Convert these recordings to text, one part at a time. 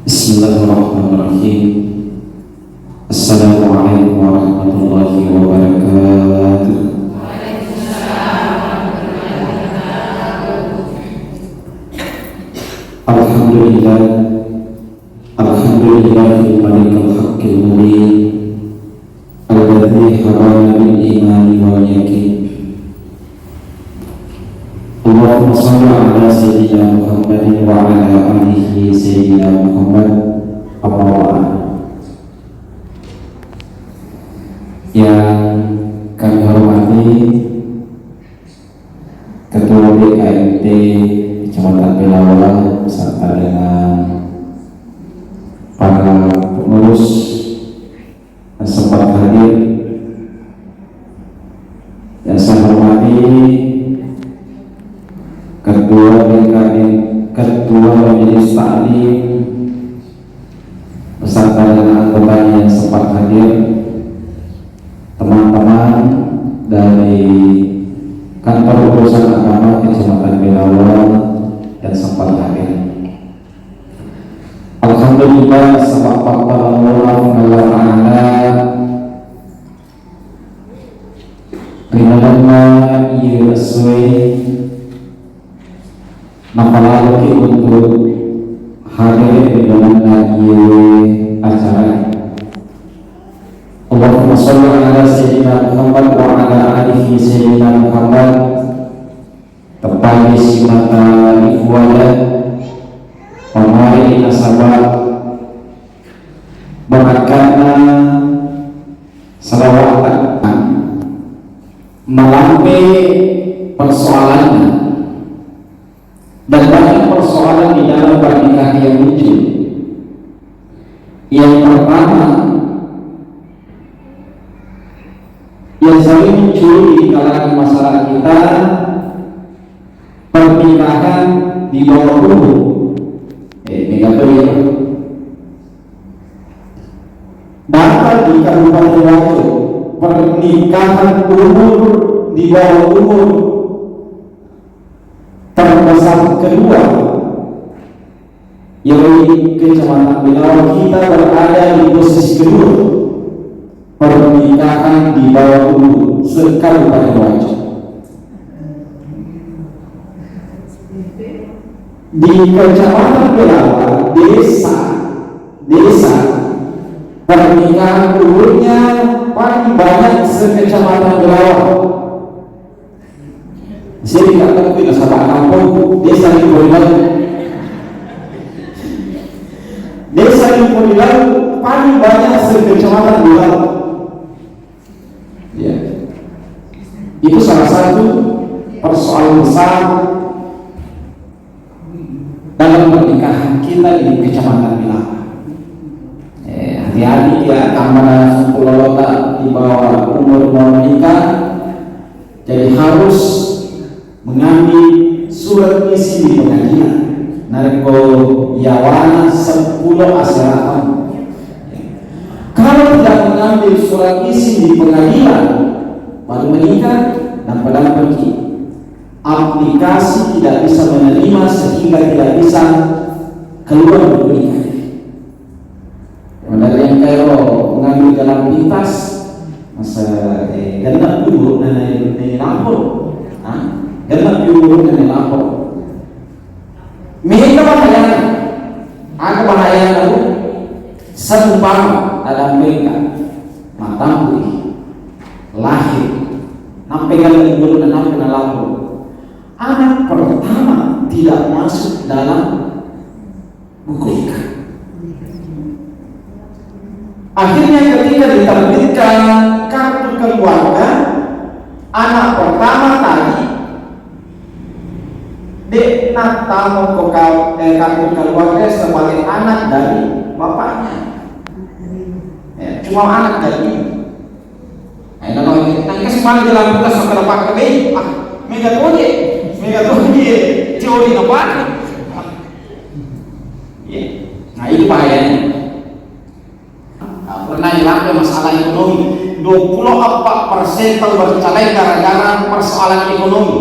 Bismillahirrahmanirrahim. Assalamualaikum warahmatullahi wabarakatuh. Alhamdulillah, alhamdulillahil malikil haqqil mubin, alladzi hadana bil imani wal yaqin. Allahumma shalli ala sayyidina Muhammadin wa ala alihi sayyidina Muhammad. Amma ba'd. Yang kami hormati Ketua BKMT Kecamatan Pelawala beserta dengan para pengurus yang sempat hadir, yang saya hormati Ketua BKM, Ketua Majelis Taklim beserta dengan anggota yang sempat hadir, teman-teman dari Kantor Urusan Agama Kecamatan Pelawala yang sempat hadir. Alhamdulillah, sabab Allah Ta'ala rinalama iya sesuai mapalagi untuk hadir di dalam lagi acara. Allahumma sholli ala sayyidina Muhammad wa ala alihi sayyidina Muhammad. Tepali simata ikhwala pemari nasabah berkatna salawatan melampai persoalannya dan banyak persoalan di dalam pernikahan yang muncul. Yang pertama yang sering muncul di kalangan masyarakat kita, pernikahan di bawah umur. Data di Kabupaten Wajo, pernikahan umur di bawah umur terbesar kedua, yaitu Kecamatan Pelawala. Kita berada di posisi kedua pernikahan di bawah umur se-Kabupaten Wajo. Di Kecamatan Pelawala, desa pernikahan umurnya paling banyak se-Kecamatan Pelawala. Saya tidak tahu kita sahabat kampung desa Limpodilalu. Desa Limpodilalu paling banyak se-Kecamatan Pelawala. Ya, itu salah satu persoalan besar dalam pernikahan kita di Kecamatan Pelawala. Hati-hati ya, karena sepulolota di bawah umur mau menikah, jadi harus mengambil surat isi di pengadilan. Narko Yawana 10 asyaratan. Kalau tidak mengambil surat isi di pengadilan baru menikah dan padahal pergi, aplikasi tidak bisa menerima sehingga tidak bisa keluar dari menikah. Dari yang kalau mengambil dalam lintas masa genap dulu nani lapor, genap dulu nani lapor. Mereka bahaya, aku bahaya aku seumpama dalam mereka matang lahir, nampaknya dulu dan nampaknya lapor. Anak pertama tidak masuk dalam buku nikah. Akhirnya ketika diterbitkan kartu keluarga, anak pertama tadi nak tamu kartu keluarga sebagai anak dari bapaknya. Ya, cuma anak dari ibu. Kalau kita semua dalam kita sampai dapat kebih, mega toje, teori apa? Ya, nah itu bahayanya. Pernah hilang masalah ekonomi, 24% bercerai gara-gara persoalan ekonomi.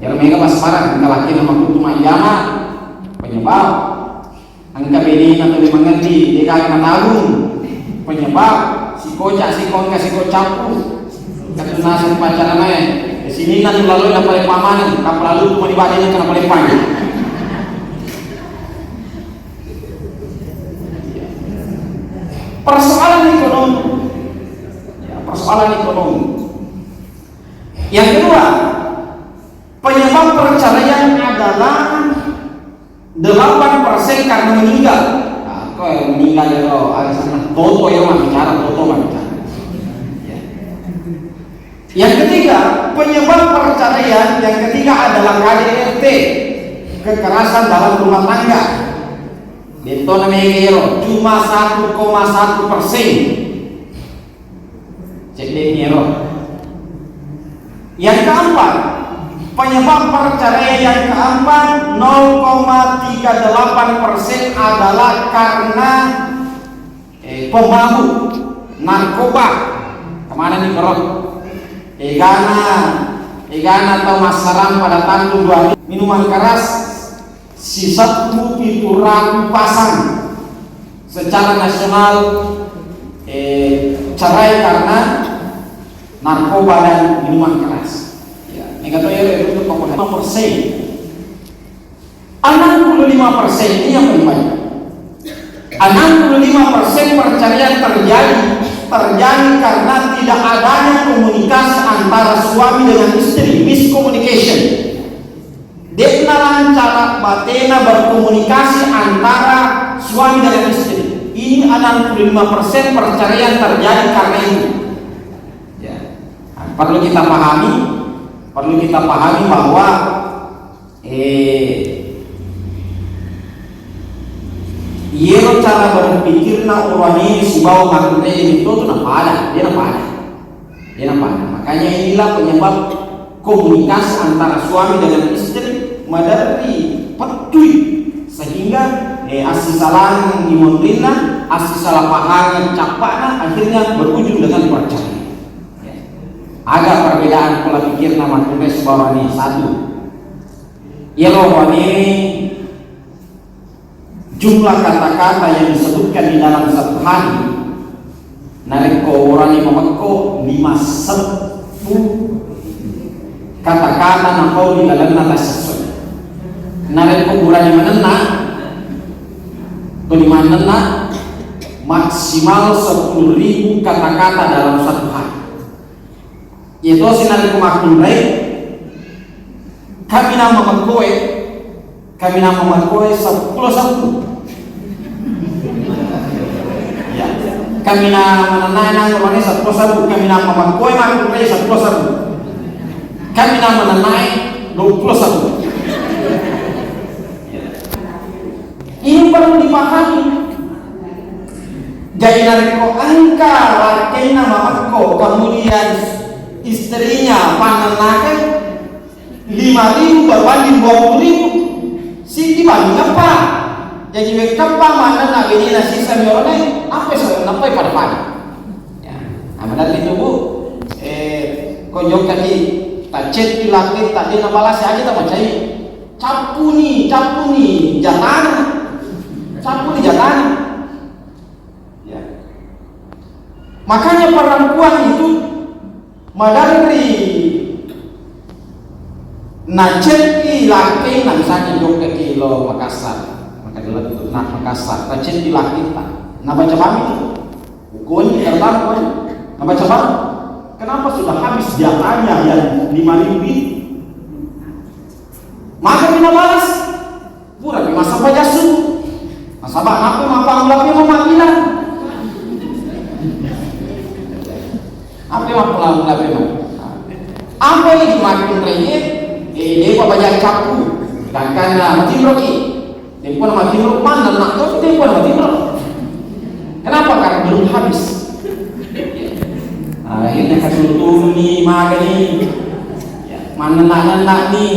Yang mereka mas parah, kita laki nama kutu mayama, penyebab. Angka bini atau di mengerti dia akan tabung penyebab. Si kocak si kon kasih kocapku kata nasi pacaran main di sini nanti lalu yang paling paman kapal lalu cuma dibandingkan kena paling panjang. Persoalan ekonomi, persoalan ekonomi. Yang kedua, penyebab perceraian adalah 8% karena meninggal. Kok yang meninggal itu alasan toto yang mah bicara, toto mah bicara. Yang ketiga, penyebab perceraian yang ketiga adalah KDRT, kekerasan dalam rumah tangga. Itu namanya cuma 1,1%. Cek deh Yang keempat, penyebab perceraian yang keempat 0,38% adalah karena pemabuk narkoba. Kemana nih kerot? Egana atau masaram pada tahun 2000 minuman keras sisa 700 pasang secara nasional cerai karena narkoba dan minuman keras. Ya, ini kata ya itu 5%. 65% ini yang paling banyak. 65% perceraian terjadi karena tidak adanya komunikasi antara suami dengan istri, miscommunication. Dia cara batena berkomunikasi antara suami dengan istri. Ini 65% perceraian terjadi karena itu. Ya. Perlu kita pahami bahwa Yero cara berpikir na orang ini subawa makna itu tuh nampak ada. Makanya inilah penyebab komunikasi antara suami dengan istri madari petui sehingga asisalan dimondrina, asisalah pahang capakna akhirnya berujung dengan perceraian. Ada perbedaan pola pikir nama tulis subawa ini satu. Yero ini jumlah kata-kata yang disebutkan di dalam satu hari nariko orang yang memekko 50 kata-kata nakau di dalam nata sesuai nariko orang yang menenang atau di mana maksimal 10.000 kata-kata dalam satu hari. Yaitu si nariko makhluk baik kami nama memekkoe 10 kami nama menenang orangnya 10 kami nama memekkoe makhluk baik 10 kami nama menenang 21. Ini perlu dipahami. Jadi nariko angka rakyat nama memekko kemudian istrinya panenangkan 5.000 berbanding 20.000. Siti banding apa? Jadi mereka mana nak ini nasi semione apa sampai pada pagi. Ya, amanat itu bu, konyol tadi tak chat dilaki tak dia balas aja tak macai. Capu nih jatana. Ya. Makanya perempuan itu madari nacet laki misalnya Jogja kilo Makassar maka dia itu Makassar nacet laki tak nah baca paham itu bukunya tertarik nah baca paham kenapa sudah habis jatahnya yang 5.000 maka kita balas pura di masa pajasu masa bak apa mapa ulapnya memakinan apa yang ulapnya apa yang dimakin renyet dia baca capu dan karena mati roki dia pun mati rok mana nak tu dia pun mati rok kenapa karena belum habis akhirnya kasih ni makan ni mana nak ni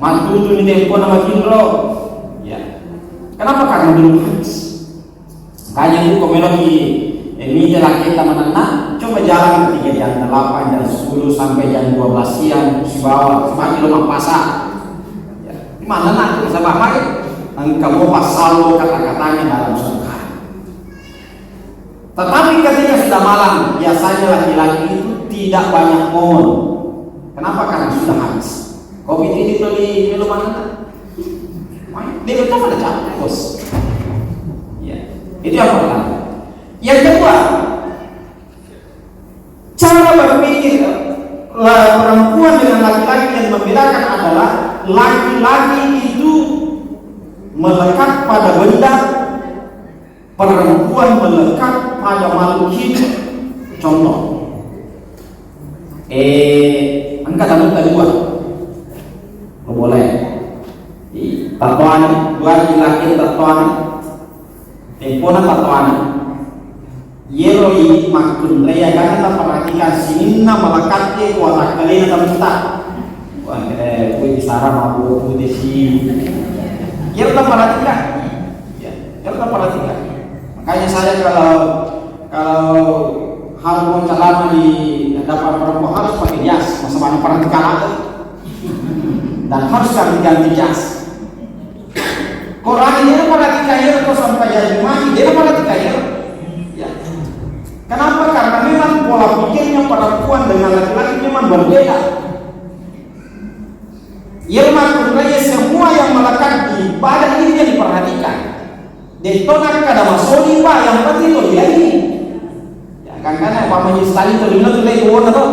mantu tu ni dia pun mati rok kenapa karena belum habis makanya itu komelogi ini jalan kita menenang coba jalan ketika jam 8 jam 10 sampai jam 12 siang bawah semakin lemah pasar ya. Mana nak sabah mai engkau pasal kata-katanya dalam suatu hari. Tetapi ketika sudah malam, biasanya laki-laki itu tidak banyak ngomong. Kenapa? Karena sudah habis. Kopi ini beli minuman, dia itu pada capek bos. Ya, itu yang pertama. Yang kedua, cara berpikir perempuan dengan laki-laki yang membedakan adalah laki-laki itu melekat pada benda, perempuan melekat pada makhluk hidup. Contoh, angka kedua, boleh. Tatuan, dua laki-laki tatuan, temponan tatuan. Yeroi makun raya karena tak perhatikan sinina melekat ke kuasa kalian dalam kita. Wah, kue disara mampu putih sih. Ya tak perhatikan, ya tak perhatikan. Makanya saya kalau harus mau celana di hadapan perempuan harus pakai jas, masa mana perhatikan aja. Dan harus ganti jas. Quran ini perhatikan ya, terus sampai jadi mati dia perhatikan ya. Kenapa? Karena memang pola pikirnya perempuan dengan laki-laki memang berbeda. Irma kuraya semua yang melekat di badan ini yang diperhatikan. Detonak kada masoli pak yang penting itu dia ini. Ya kan karena apa menjadi sekali itu lima tuh lagi warna tuh.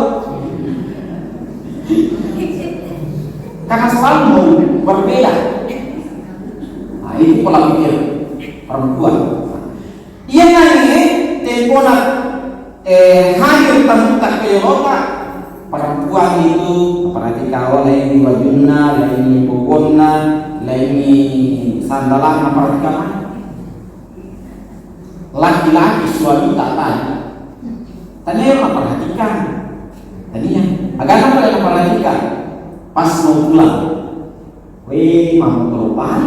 Karena selalu berbeda. Nah ini pola pikir perempuan. Ia nanya temponak hadir tamu tak kelihota perempuan itu perhatikan oleh ini wajuna, lain pokona, lain sandalan perhatikan laki-laki suami tak tanya tanya yang perhatikan tadinya agak apa yang perhatikan pas mau pulang weh mau keluar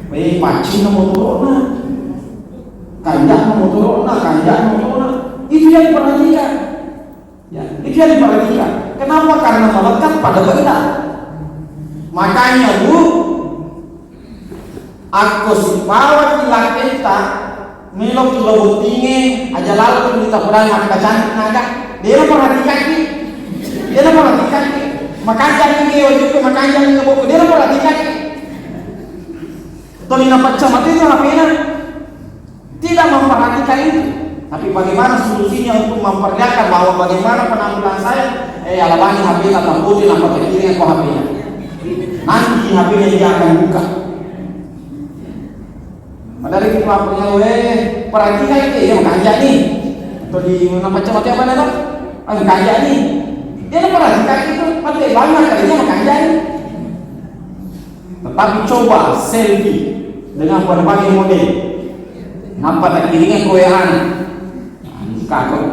weh pacin mau turun kanjak mau turun itu yang diperhatikan ya, itu yang diperhatikan. Kenapa? Karena melekat pada benda. Makanya bu aku sipawa kila kita milok kilo tinggi aja lalu kita berani angka cantik naga dia perhatikan ki makanya ini wajib makanya ini buku dia perhatikan ki tolina pecah mati itu HP-nya tidak memperhatikan itu. Tapi bagaimana solusinya untuk memperlihatkan bahwa bagaimana penampilan saya alabani HP tak putih nampak kiri kok HP-nya nanti HP-nya dia akan buka padahal itu HP-nya perhatikan itu ya makanya nih atau di nampak cepat apa nih makanya nih dia perhatikan itu mati banyak kalinya makanya nih tetapi coba selfie dengan berbagai model nampak tak kirinya koehan kakak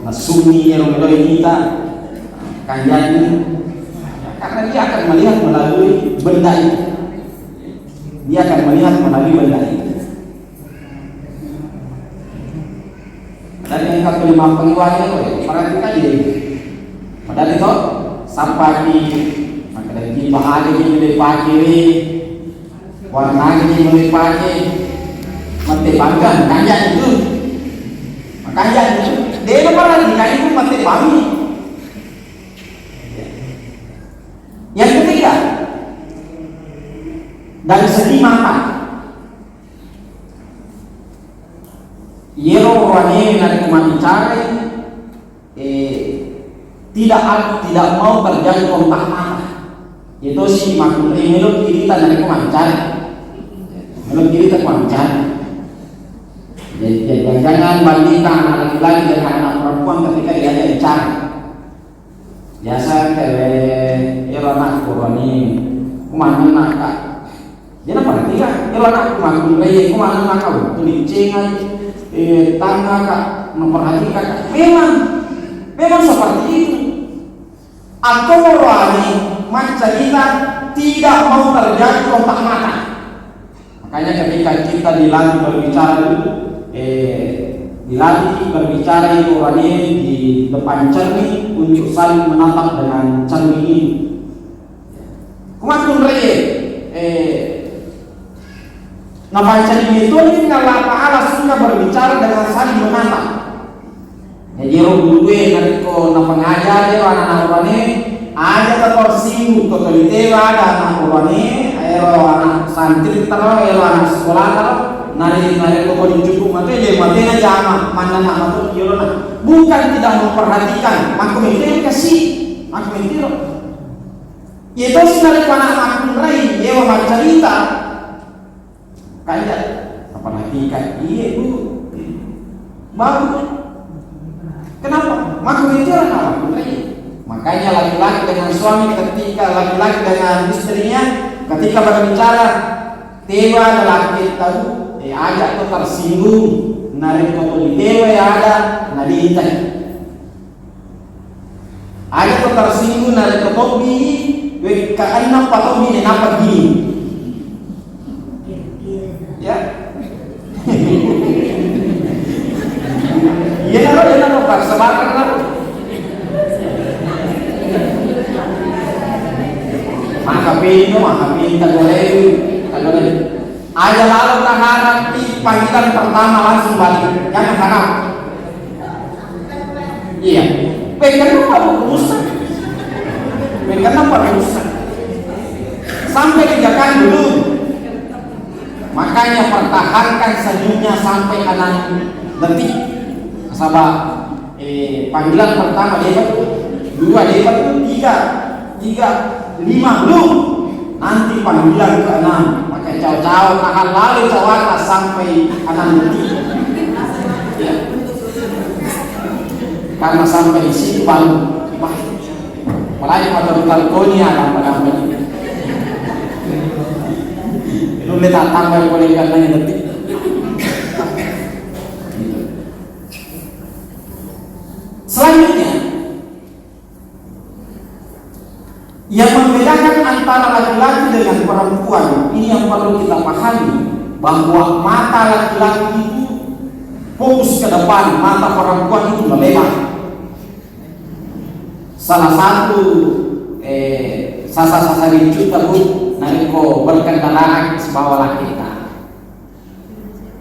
nasumi yang meloi kita kanjani karena dia akan melihat melalui benda itu dan yang satu lima pengiwannya itu perhatikan dia padahal itu sampai di makanya di bahagi di mulai pagi warnanya di mulai pagi mati banggan kanjak itu makanya dia perhatikan itu mati pagi. Yang ketiga dari segi makan yero orangnya dari kemana cari tidak mau terjadi kontak mata itu si makhluk meluk kita dari kemana cari meluk kita kemana cari. Jadi jangan bandingkan anak laki-laki dengan anak perempuan ketika diajak bicara. Biasa kayak anak koroni kumana nakak. Jangan perhatikan kalau anak kumaku lagi kumana nakak tulis cengai tangga kak memperhatikan. Memang seperti itu. Atau orangnya macam kita tidak mau terjadi kontak mata. Makanya ketika kita dilatih berbicara dilatih berbicara itu orangnya di depan cermin untuk saling menatap dengan cermin ini. Kumatun reye Nah baca di itu ini Allah Ta'ala suka berbicara dengan saling menatap. Jadi roh gue nariko na pengajar dia anak-anak urane aja tersinggung totalitewa ada anak urane ayo anak santri taro ayo anak sekolah taro nari kok dicukup mate le matena jama mana nama tuh yolona bukan tidak memperhatikan aku itu kasih aku itu itu sebenarnya anak aku lain dia mau cerita kayak apalagi kayak iya bu baru kenapa? Maka itu orang makanya laki-laki dengan suami ketika laki-laki dengan istrinya ketika berbicara tewa adalah kita ajak tuh tersinggung narik foto di tewa ya ada nadita ajak tuh tersinggung narik foto di karena foto di kenapa gini ya ya naro pak sebakan naro maka pinta boleh aja lalu tak harap di panggilan pertama langsung balik jangan harap iya kenapa rusak sampai 3 kali dulu makanya pertahankan senyumnya sampai 6 detik sabah panggilan pertama debat 2 debat 3 5 belum nanti panggilan ke-6 pakai caw-caw akan lalu cawata sampai 6 detik ya. Karena sampai di situ baru apalagi pada Talkonia apa-apa lu letak tambah boleh katanya detik selanjutnya yang membedakan antara laki-laki dengan perempuan ini yang perlu kita pahami bahwa mata laki-laki itu fokus ke depan, mata perempuan itu melebar. Salah satu sasa-sasa ricu tersebut nariko berkendaraan sebawa laki kita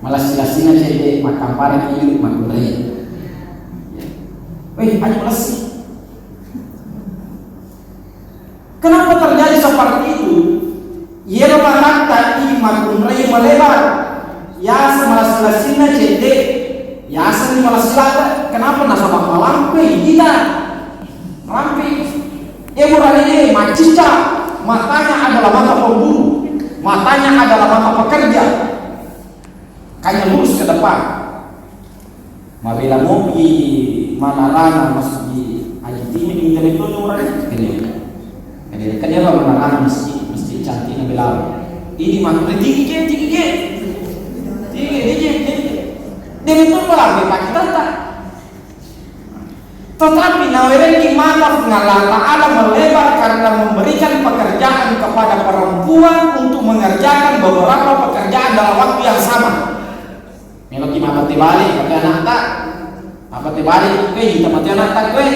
malah silasina cede makam para kiri makam raya ayo bersih. Kenapa terjadi seperti itu? Ia mengatakan ini makam raya melebar ya semalas-selasina cede ya asal malas-selata kenapa nasabah malampe kita malampe murah ini macica matanya adalah mata pemburu matanya adalah mata pekerja kayaknya lurus ke depan mabila mau di Manarana masuk di Haji Timi di telepon murah ini kan dia Manarana mesti cantik nabila ini makanya tinggi dia itu malah pakai tata tetapi nawereki mata Allah Ta'ala melebar karena memberikan pekerjaan kepada perempuan untuk mengerjakan beberapa pekerjaan dalam waktu yang sama. Melaki mata tibalik pakai anak tak apa tibalik kita mati anak tak gue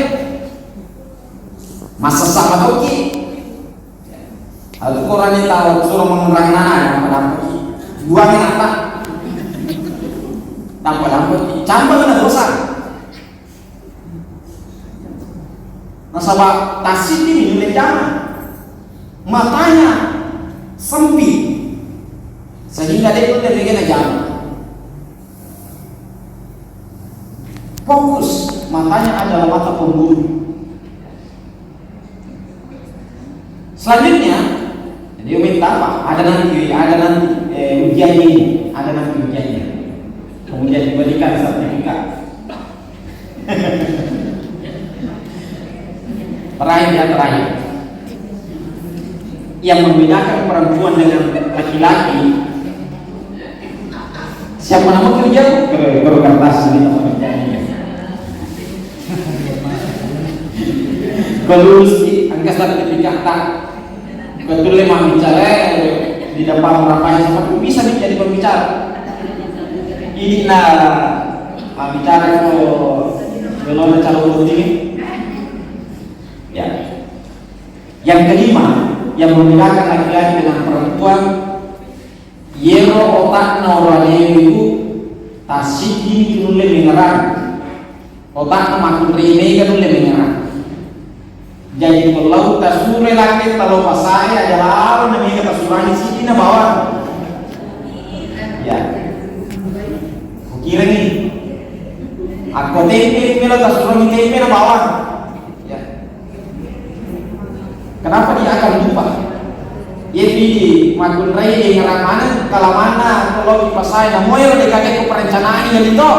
masa sama toki al Quran ini tahu suruh mengurang nana pada buang anak tak tanpa campur dengan dosa. Nasabah tasik ini nilai jangan matanya sempit sehingga dia itu dari jangan fokus matanya adalah mata pemburu. Selanjutnya dia minta apa? Ada nanti ujian ini, ada nanti ujiannya. Kemudian diberikan sertifikat. Terakhir yang membedakan perempuan dengan laki-laki siapa nama kerja kertas ini tempat kerjanya kalau lulus di angka sertifikat tak betul memang bicara di depan orang seperti bisa menjadi pembicara ini bicara belum calon ini. Ya. Yang kelima yang membedakan laki-laki dengan perempuan yero otak orang itu tasiki itu lebih ngerang, otak makin rene kan lebih ngerang. Jadi kalau tasure lagi kalau pasai aja lalu namanya tasurani sini na bawah. Ya, kira ni, aku tempe melo tasurani tempe na bawah. Ya, kenapa dia akan lupa? Dia pilih makin rene ngerang mana, kalau mana kalau di pasai na moyo dekat ke perencanaan yang itu.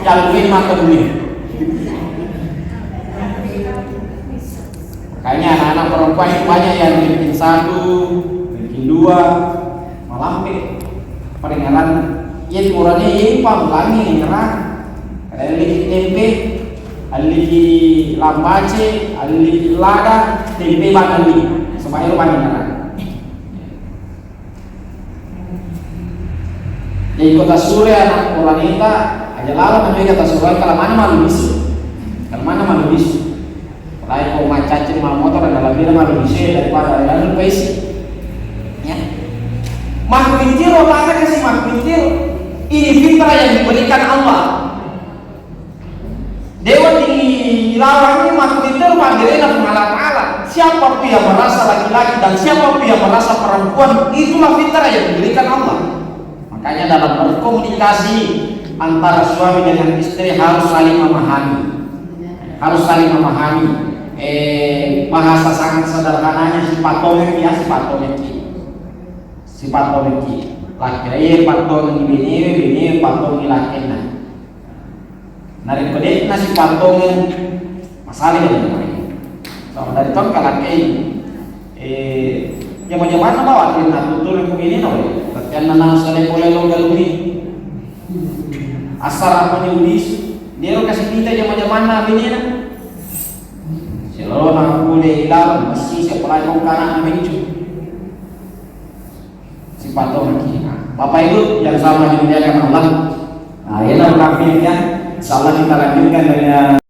Yang lebih makan dulu. Kayaknya anak-anak perempuan itu banyak yang bikin 1, bikin 2, malampe peringatan. Ia kurangnya ini pamulangi ngerang. Ada lagi tempe, ada lagi lambace, ada lagi lada, tempe banyak nih. Supaya lu banyak ngerang. Jadi kota Sule anak wanita aja lalu namanya kota Sule kalau mana malu bisu, kalau mana malu bisu. Lain kau macacin mal motor dan dalam bila malu bisa daripada lalu pesi. Ya. Makhluk intil apa kasih makhluk intil? Ini fitrah yang diberikan Allah. Dewa dilarang ini makhluk intil panggilnya pengalat-alat. Siapa pun yang merasa laki-laki dan siapa pun yang merasa perempuan, itulah fitrah yang diberikan Allah. Makanya dalam berkomunikasi antara suami dengan istri harus saling memahami. Harus saling memahami. Bahasa sangat sederhananya sifat tomeki ya sifat tomeki laki patong bini patong laki nari kode na sifat tomeng masalah dengan mereka. So dari ton kalaki yang mana bawa kita tutur yang begini no karena nang sale boleh lo galumi asal apa diulis dia lo kasih kita yang mana bini na kalau nak boleh hilang, mesti sekolah kau kanan menuju si patong kita. Bapak Ibu yang sama dimuliakan Allah. Nah, ini adalah kafirnya. Insyaallah kita lanjutkan dengan